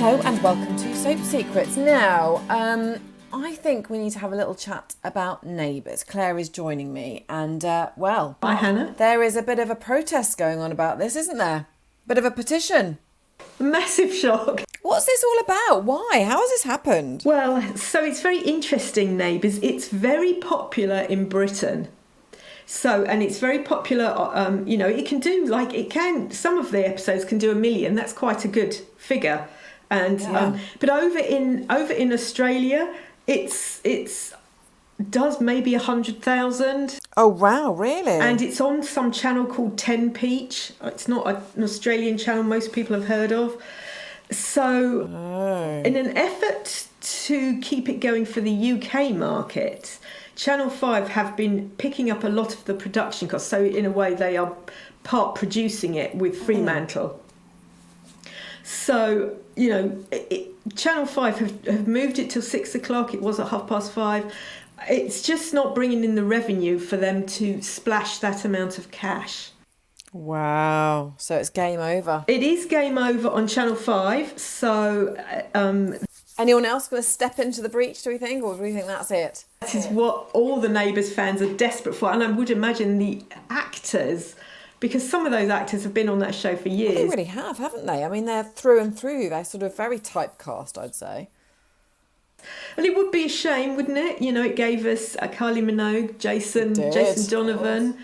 Hello and welcome to Soap Secrets. Now, I think we need to have a little chat about Neighbours. Claire is joining me and, Hi, Hannah. there is a bit of a protest going on about this, isn't there? Bit of a petition. Massive shock. What's this all about? Why? How has this happened? Well, so it's very interesting, Neighbours. It's very popular in Britain. And it's very popular, some of the episodes can do 1 million. That's quite a good figure. And but over in Australia, it's does maybe 100,000. Oh wow, really? And it's on some channel called 10 Peach. It's not an Australian channel most people have heard of. So in an effort to keep it going for the UK market, Channel 5 have been picking up a lot of the production costs. So in a way they are part producing it with Fremantle. So, Channel 5 have moved it till 6 o'clock. It was at 5:30. It's just not bringing in the revenue for them to splash that amount of cash. Wow. So it's game over. It is game over on Channel 5. So... anyone else going to step into the breach, do we think? Or do we think that's it? That is what all the Neighbours fans are desperate for. And I would imagine the actors... Because some of those actors have been on that show for years. Well, they really have, haven't they? I mean, they're through and through. They're sort of very typecast, I'd say. And it would be a shame, wouldn't it? It gave us Kylie Minogue, Jason Donovan.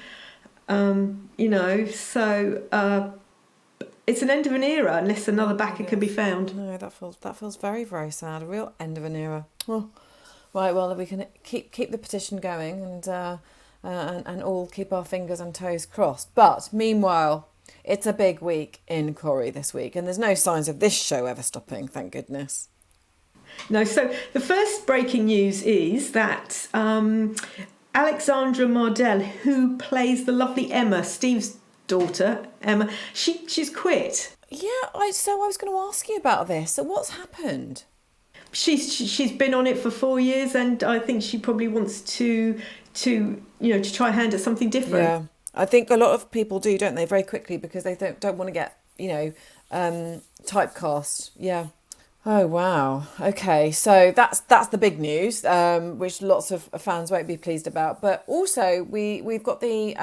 It's an end of an era unless another backer can be found. No, that feels very, very sad. A real end of an era. Oh. Right, well, we can keep the petition going and all keep our fingers and toes crossed. But meanwhile, it's a big week in Corrie this week, and there's no signs of this show ever stopping, thank goodness. No, so the first breaking news is that Alexandra Mardell, who plays the lovely Emma, Steve's daughter, Emma, she's quit. Yeah, I was going to ask you about this. So what's happened? She's been on it for 4 years, and I think she probably wants to try a hand at something different. Yeah, I think a lot of people do, don't they, very quickly because they don't want to get, typecast. Yeah. Oh, wow. Okay, so that's the big news, which lots of fans won't be pleased about. But also, we've got the,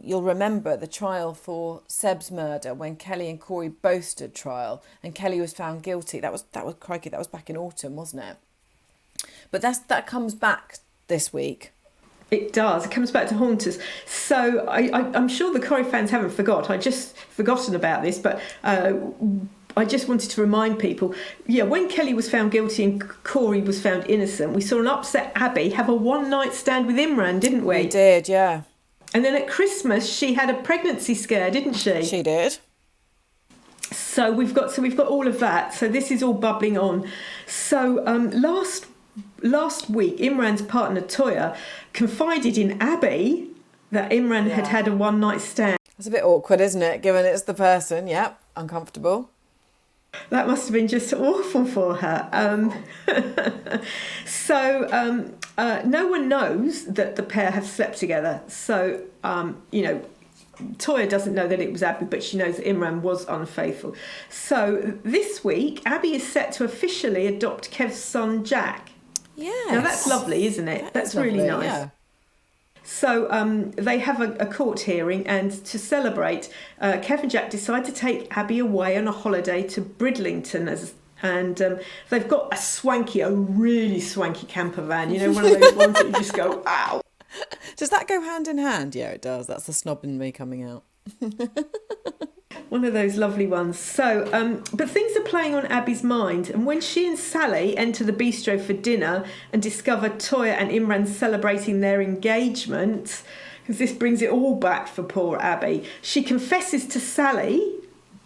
you'll remember the trial for Seb's murder when Kelly and Corrie both stood trial and Kelly was found guilty. That was crikey, that was back in autumn, wasn't it? But that comes back this week. It does. It comes back to haunt us. So I'm sure the Corrie fans haven't forgot. I just forgotten about this, but I just wanted to remind people. Yeah, when Kelly was found guilty and Corrie was found innocent, we saw an upset Abby have a one-night stand with Imran, didn't we? We did, yeah. And then at Christmas, she had a pregnancy scare, didn't she? She did. So we've got all of that. So this is all bubbling on. So last week, Imran's partner Toya confided in Abby that Imran had a one-night stand. It's a bit awkward, isn't it? Given it's the person, yep, uncomfortable. That must have been just awful for her. No one knows that the pair have slept together. So, Toya doesn't know that it was Abby, but she knows that Imran was unfaithful. So this week, Abby is set to officially adopt Kev's son, Jack. Yes. Now that's lovely, isn't it? That's really nice. Yeah. So they have a court hearing, and to celebrate, Kev and Jack decide to take Abby away on a holiday to Bridlington, and they've got a really swanky camper van. One of those ones that you just go, ow. Does that go hand in hand? Yeah, it does. That's the snob in me coming out. One of those lovely ones. So, but things are playing on Abby's mind, and when she and Sally enter the bistro for dinner and discover Toya and Imran celebrating their engagement, because this brings it all back for poor Abby, she confesses to Sally,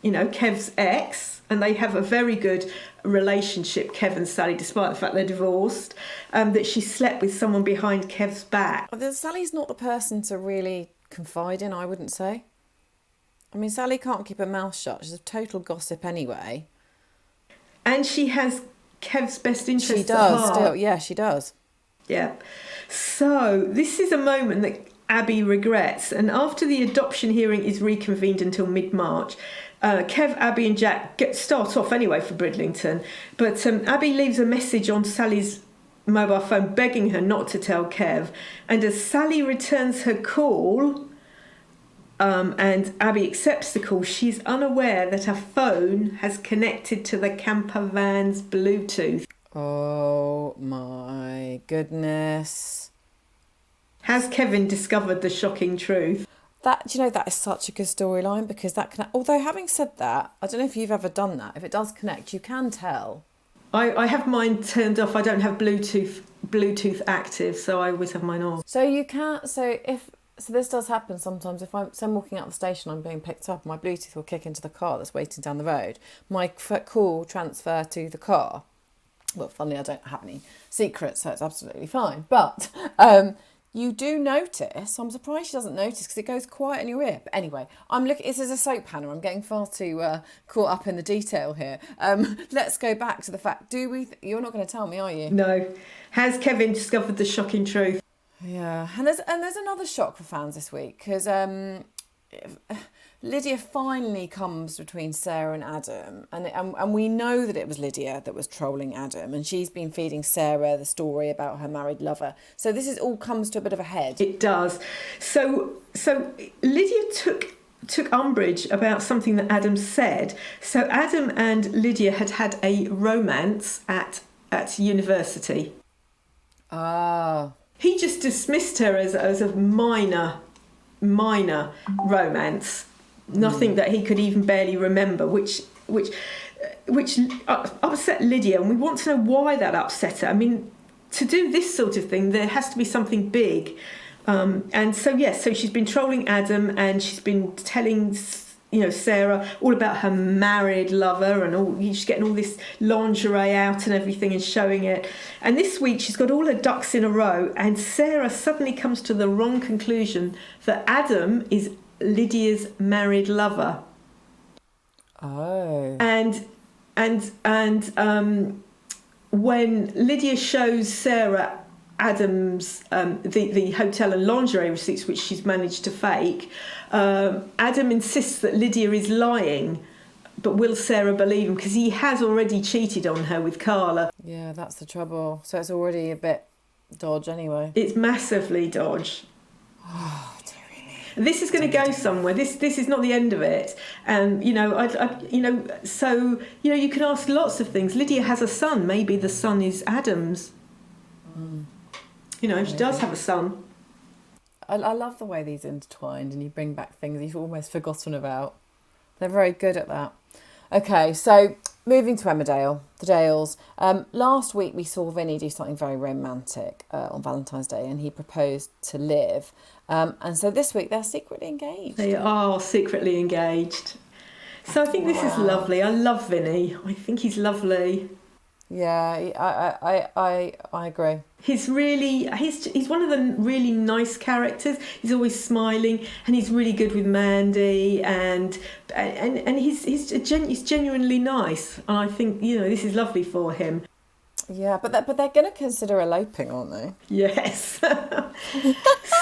Kev's ex, and they have a very good relationship, Kev and Sally, despite the fact they're divorced, that she slept with someone behind Kev's back. Sally's not the person to really confide in, I wouldn't say. I mean, Sally can't keep her mouth shut. She's a total gossip anyway. And she has Kev's best interest at heart. She does still. Yeah, she does. Yeah. So this is a moment that Abby regrets. And after the adoption hearing is reconvened until mid-March, Kev, Abby and Jack start off anyway for Bridlington. But Abby leaves a message on Sally's mobile phone begging her not to tell Kev. And as Sally returns her call, and Abby accepts the call, she's unaware that her phone has connected to the camper van's Bluetooth. Oh my goodness. Has Kevin discovered the shocking truth? That is such a good storyline, because that can. Although having said that, I don't know if you've ever done that. If it does connect, you can tell. I have mine turned off. I don't have Bluetooth active, so I always have mine off. So you can't. So this does happen sometimes. If I'm walking out the station, I'm being picked up, my Bluetooth will kick into the car that's waiting down the road. My call transfer to the car. Well, funnily, I don't have any secrets, so it's absolutely fine. But you do notice. I'm surprised she doesn't notice, because it goes quiet in your ear. But anyway, I'm looking. This is a soap panel. I'm getting far too caught up in the detail here. Let's go back to the fact. You're not going to tell me, are you? No. Has Kevin discovered the shocking truth? Yeah, and there's another shock for fans this week, because Lydia finally comes between Sarah and Adam, and we know that it was Lydia that was trolling Adam, and she's been feeding Sarah the story about her married lover. So this all comes to a bit of a head. It does. So Lydia took umbrage about something that Adam said. So Adam and Lydia had a romance at university. Ah. He just dismissed her as a minor romance. Nothing that he could even barely remember, which upset Lydia, and we want to know why that upset her. I mean, to do this sort of thing, there has to be something big. And so she's been trolling Adam, and she's been telling Sarah all about her married lover, and she's getting all this lingerie out and everything and showing it. And this week she's got all her ducks in a row, and Sarah suddenly comes to the wrong conclusion that Adam is Lydia's married lover. Oh. And when Lydia shows Sarah Adam's the hotel and lingerie receipts, which she's managed to fake, Adam insists that Lydia is lying, but will Sarah believe him? Because he has already cheated on her with Carla. Yeah, that's the trouble. So it's already a bit dodge anyway. It's massively dodge. Oh, dearie me. This is going to go somewhere. This is not the end of it. And you can ask lots of things. Lydia has a son. Maybe the son is Adam's. She does have a son. I love the way these intertwined, and you bring back things you've almost forgotten about. They're very good at that. Okay, so moving to Emmerdale, the Dales. Last week we saw Vinny do something very romantic on Valentine's Day, and he proposed to Liv. And so this week they're secretly engaged. They are secretly engaged. So I think this is lovely. I love Vinny. I think he's lovely. Yeah, I agree. He's one of the really nice characters. He's always smiling, and he's really good with Mandy, and he's genuinely nice. And I think this is lovely for him. Yeah, but they're going to consider eloping, aren't they? Yes.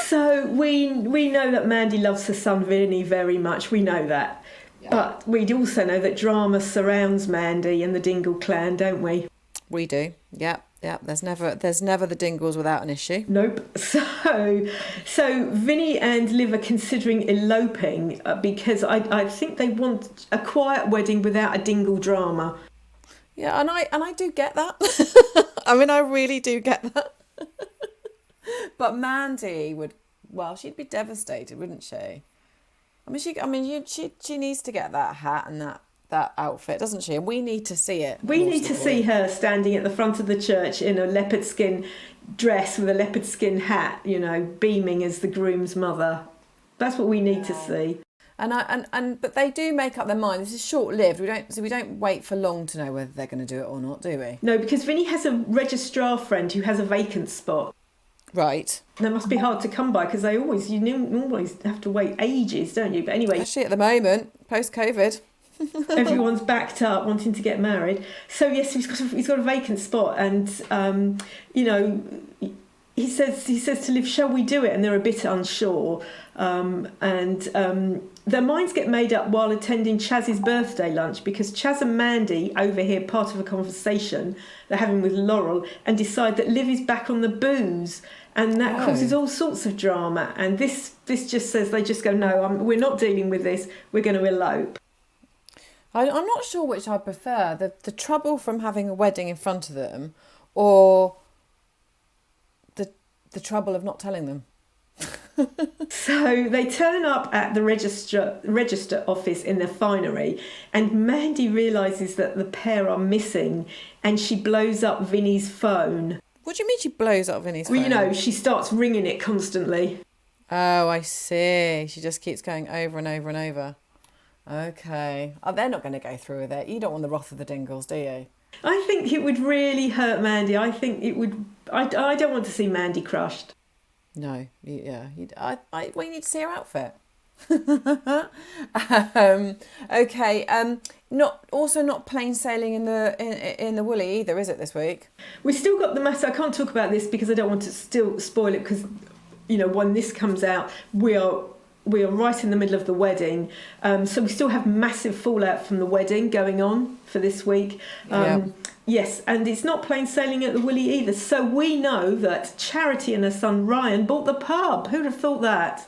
So we know that Mandy loves her son Vinny very much. We know that, but we also know that drama surrounds Mandy and the Dingle clan, don't we? We do. Yeah. There's never the Dingles without an issue. Nope. So Vinny and Liv are considering eloping because I think they want a quiet wedding without a Dingle drama. Yeah, and I do get that. I mean, I really do get that. But Mandy she'd be devastated, wouldn't she? She needs to get that hat and that outfit, doesn't she? And we need to see it. We need to see her standing at the front of the church in a leopard skin dress with a leopard skin hat, beaming as the groom's mother. That's what we need to see. But they do make up their mind. This is short-lived. We don't wait for long to know whether they're going to do it or not, do we? No, because Vinny has a registrar friend who has a vacant spot. Right. That must be hard to come by because you always have to wait ages, don't you? But anyway, actually, at the moment, post-COVID. Everyone's backed up wanting to get married. So yes, he's got a vacant spot, and he says to Liv, shall we do it? And they're a bit unsure. Their minds get made up while attending Chaz's birthday lunch, because Chaz and Mandy overhear part of a conversation they're having with Laurel and decide that Liv is back on the booze, and that causes all sorts of drama. And this just says, they just go, no, we're not dealing with this, we're going to elope. I'm not sure which I prefer, the trouble from having a wedding in front of them, or the trouble of not telling them. So they turn up at the register office in their finery, and Mandy realises that the pair are missing, and she blows up Vinny's phone. What do you mean she blows up Vinny's phone? Well, you know, she starts ringing it constantly. Oh, I see. She just keeps going over and over and over. Okay. Oh, they're not going to go through with it. You don't want the wrath of the Dingles, do you? I think it would really hurt Mandy. I think it would... I don't want to see Mandy crushed. No, yeah. We need to see her outfit. Okay. Not plain sailing in the Woolly either, is it, this week? We still got the matter. I can't talk about this because I don't want to still spoil it, because, you know, when this comes out, we are right in the middle of the wedding. So we still have massive fallout from the wedding going on for this week. Yes, and it's not plain sailing at the Woolly either. So we know that Charity and her son Ryan bought the pub. Who'd have thought that?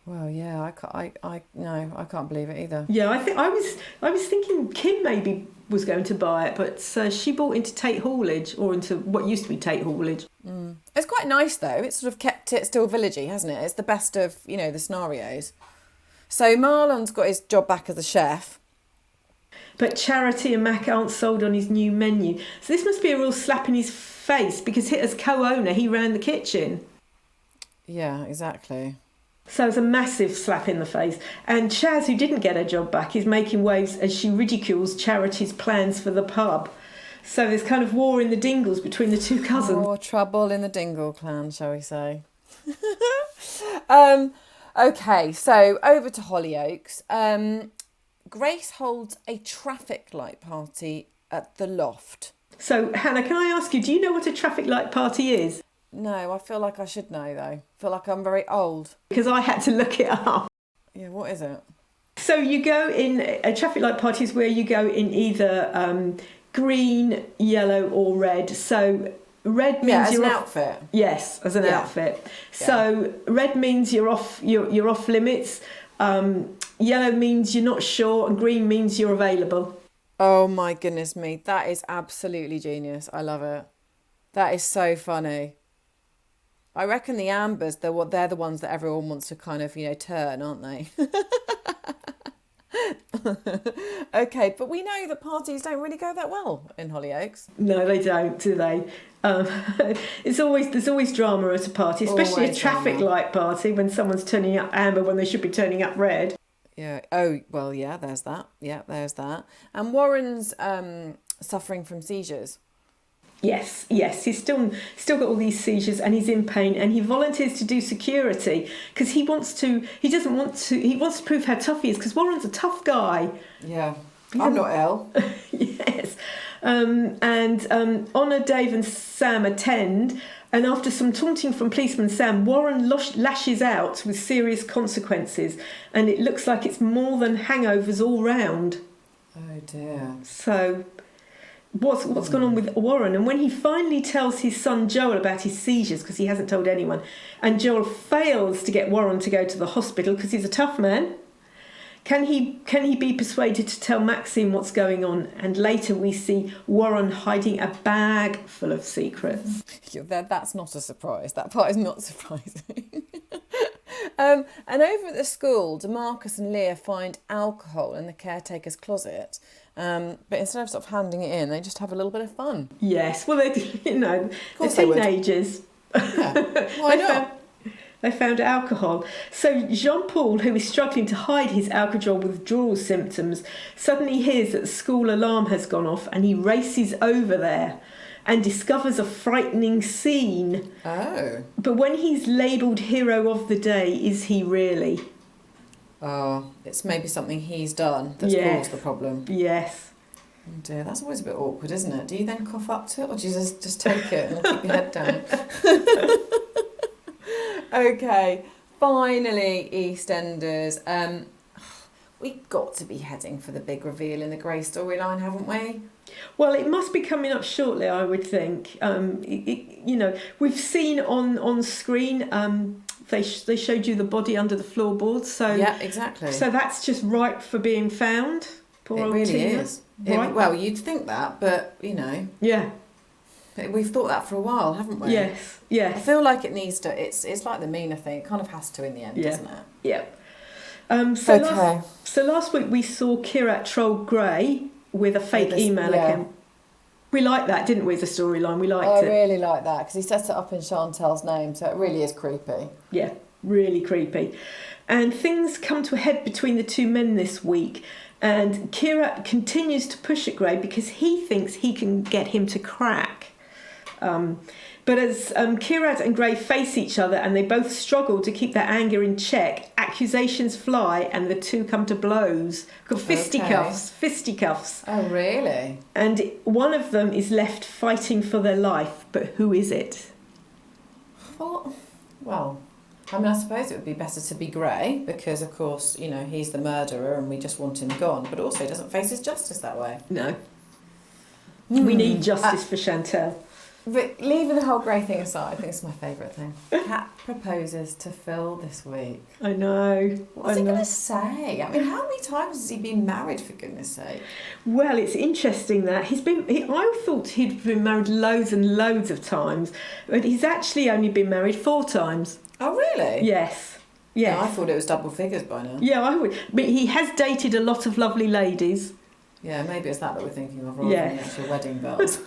Well, yeah, I can't believe it either. Yeah, I was thinking Kim maybe was going to buy it, but she bought into Tate Hallage, or into what used to be Tate Hallage. It's quite nice though. It's sort of kept it still villagey, hasn't it? It's the best of, you know, the scenarios. So Marlon's got his job back as a chef. But Charity and Mac aren't sold on his new menu. So this must be a real slap in his face, because as co-owner, he ran the kitchen. Yeah, exactly. So it's a massive slap in the face. And Chaz, who didn't get her job back, is making waves as she ridicules Charity's plans for the pub. So there's kind of war in the Dingles between the two cousins. More trouble in the Dingle clan, shall we say. Okay, so over to Hollyoaks. Grace holds a traffic light party at the Loft. So, Hannah, can I ask you, do you know what a traffic light party is? No, I feel like I should know, though. I feel like I'm very old. Because I had to look it up. Yeah, what is it? So you go in, a traffic light party is where you go in either green, yellow or red. So red means as an outfit. Yes, as an outfit. Yeah. So red means you're off limits. Yellow means you're not sure, and green means you're available. Oh my goodness me, that is absolutely genius. I love it. That is so funny. I reckon the ambers, they're the ones that everyone wants to kind of, you know, turn, aren't they? Okay, but we know that parties don't really go that well in Hollyoaks. No, they don't, do they? There's always drama at a party, especially a traffic light party, when someone's turning up amber when they should be turning up red. Yeah. Oh, well, yeah, there's that. Yeah, there's that. And Warren's suffering from seizures. Yes, he's still got all these seizures, and he's in pain, and he volunteers to do security because he wants to prove how tough he is, because Warren's a tough guy. Yeah, I'm not ill. Yes. Honor, Dave and Sam attend, and after some taunting from policeman Sam, Warren lashes out with serious consequences, and it looks like it's more than hangovers all round. Oh dear. So what's gone on with Warren? And when he finally tells his son Joel about his seizures, because he hasn't told anyone, and Joel fails to get Warren to go to the hospital because he's a tough man, can he be persuaded to tell Maxine what's going on? And later we see Warren hiding a bag full of secrets. That's not a surprise. That part is not surprising. And over at the school, DeMarcus and Leah find alcohol in the caretaker's closet. But instead of sort of handing it in, they just have a little bit of fun. Yes, well, they're teenagers. Yeah. Why not? They found alcohol. So Jean-Paul, who is struggling to hide his alcohol withdrawal symptoms, suddenly hears that the school alarm has gone off, and he races over there and discovers a frightening scene. Oh. But when he's labelled hero of the day, is he really? Oh, it's maybe something he's done that's caused the problem. Yes. Oh dear, that's always a bit awkward, isn't it? Do you then cough up to it, or do you just take it and keep your head down? Okay, finally, EastEnders. We've got to be heading for the big reveal in the Gray storyline, haven't we? Well, it must be coming up shortly, I would think. We've seen on screen. They showed you the body under the floorboards, so yeah, exactly. So that's just ripe for being found. Poor it old really Tina. is. Right? Well, you'd think that, but Yeah. we've thought that for a while, haven't we? Yes. I Yes. feel like it needs to. It's like the Mina thing. It kind of has to in the end, doesn't it? Yeah. Okay. Last week we saw Kheerat troll Gray with a fake email account. We liked that, didn't we? The storyline, we liked it. I really like that because he set it up in Chantel's name, so it really is creepy. Yeah, really creepy. And things come to a head between the two men this week. And Kheerat continues to push at Gray because he thinks he can get him to crack. But as Kheerat and Gray face each other and they both struggle to keep their anger in check, accusations fly and the two come to blows. Got fisticuffs. Oh, really? And one of them is left fighting for their life. But who is it? Well, I mean, I suppose it would be better to be Gray because, of course, he's the murderer and we just want him gone. But also, he doesn't face his justice that way. No. We need justice for Chantel. But leaving the whole Gray thing aside, I think it's my favourite thing. Kat proposes to Phil this week. I know. What's he going to say? I mean, how many times has he been married, for goodness sake? Well, it's interesting that I thought he'd been married loads and loads of times, but he's actually only been married 4 times. Oh, really? Yes. Yes. No, I thought it was double figures by now. Yeah, I would. But he has dated a lot of lovely ladies. Yeah, maybe it's that we're thinking of rather than the actual wedding bells.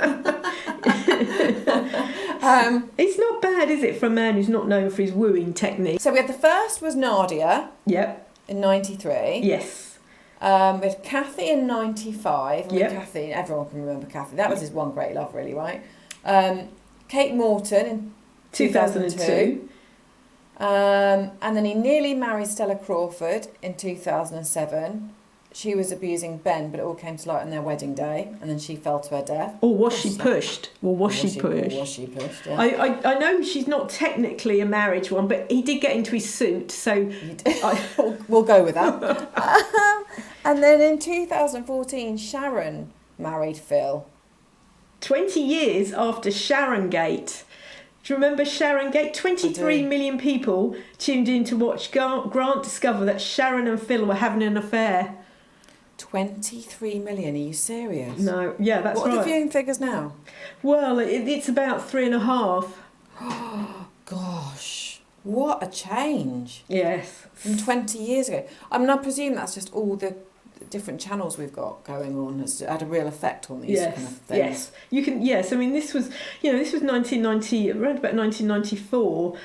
It's not bad, is it, for a man who's not known for his wooing technique? So we had the first was Nadia. Yep. In 93. Yes. We had Kathy in 95. Yep. Kathy, everyone can remember Kathy. That was his one great love, really, right? Kate Morton in 2002. And then he nearly married Stella Crawford in 2007. She was abusing Ben, but it all came to light on their wedding day, and then she fell to her death. Or was she pushed? Was she pushed? Yeah. I know she's not technically a marriage one, but he did get into his suit, so we'll go with that. And then in 2014, Sharon married Phil. 20 years after Sharon Gate. Do you remember Sharon Gate? 23 million people tuned in to watch Grant discover that Sharon and Phil were having an affair. 23 million, are you serious? No, yeah, that's right. What are the viewing figures now? Well, it's about 3.5. Gosh, what a change. Yes. From 20 years ago. I mean, I presume that's just all the different channels we've got going on has had a real effect on these kind of things. Yes, you can. Yes, I mean this was 1990, around about 1994,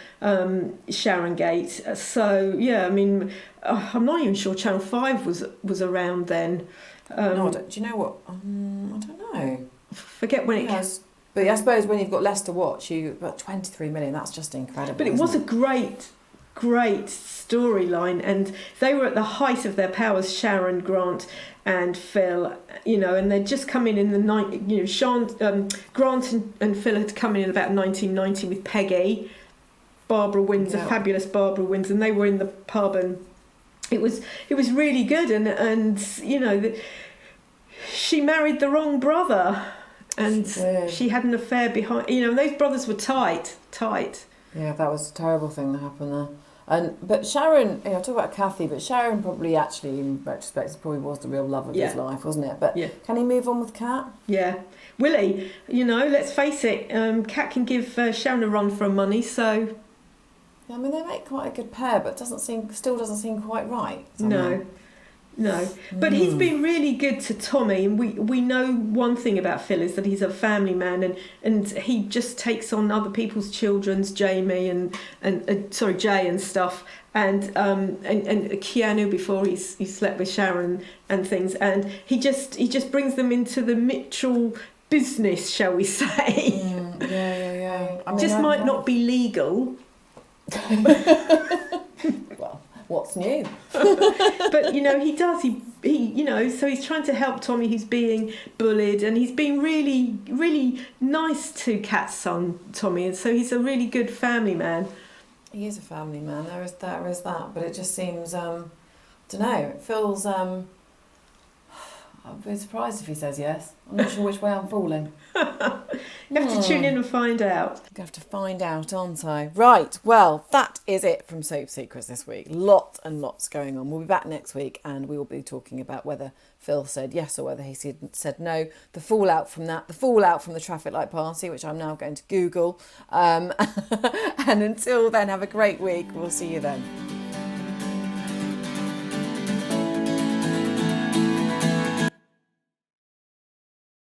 Sharon Gate. So yeah, I mean, I'm not even sure Channel 5 was around then. No, do you know what? I don't know. Forget when it was. But I suppose when you've got less to watch, about 23 million. That's just incredible. But it was a great storyline, and they were at the height of their powers, Sharon, Grant and Phil, and they'd just come in the night, Grant and Phil had come in about 1990 with Peggy, Barbara Windsor, fabulous Barbara Windsor, and they were in the pub, and it was really good, and she married the wrong brother, and she had an affair behind, those brothers were tight. Yeah, that was a terrible thing that happened there. But Sharon, I talk about Kathy, but Sharon probably actually, in retrospect, probably was the real love of his life, wasn't it? But can he move on with Kat? Yeah. Will he? Let's face it, Kat can give Sharon a run for her money, so... Yeah, I mean, they make quite a good pair, but still doesn't seem quite right. No. But he's been really good to Tommy, and we know one thing about Phil is that he's a family man, and he just takes on other people's children's, Jamie and Jay and stuff, and Keanu before he slept with Sharon and things, and he just brings them into the Mitchell business, shall we say? Yeah. I mean, might not be legal. Well, what's new? But he does. so he's trying to help Tommy, who's being bullied, and he's being really, really nice to Kat's son, Tommy, and so he's a really good family man. He is a family man. There is that, but it just seems, I don't know. It feels. I'd be surprised if he says yes. I'm not sure which way I'm falling. You have to tune in and find out. I'm going to have to find out, aren't I? Right, well, that is it from Soap Secrets this week. Lots and lots going on. We'll be back next week and we will be talking about whether Phil said yes or whether he said no, the fallout from that, the fallout from the traffic light party, which I'm now going to Google. And until then, have a great week. We'll see you then.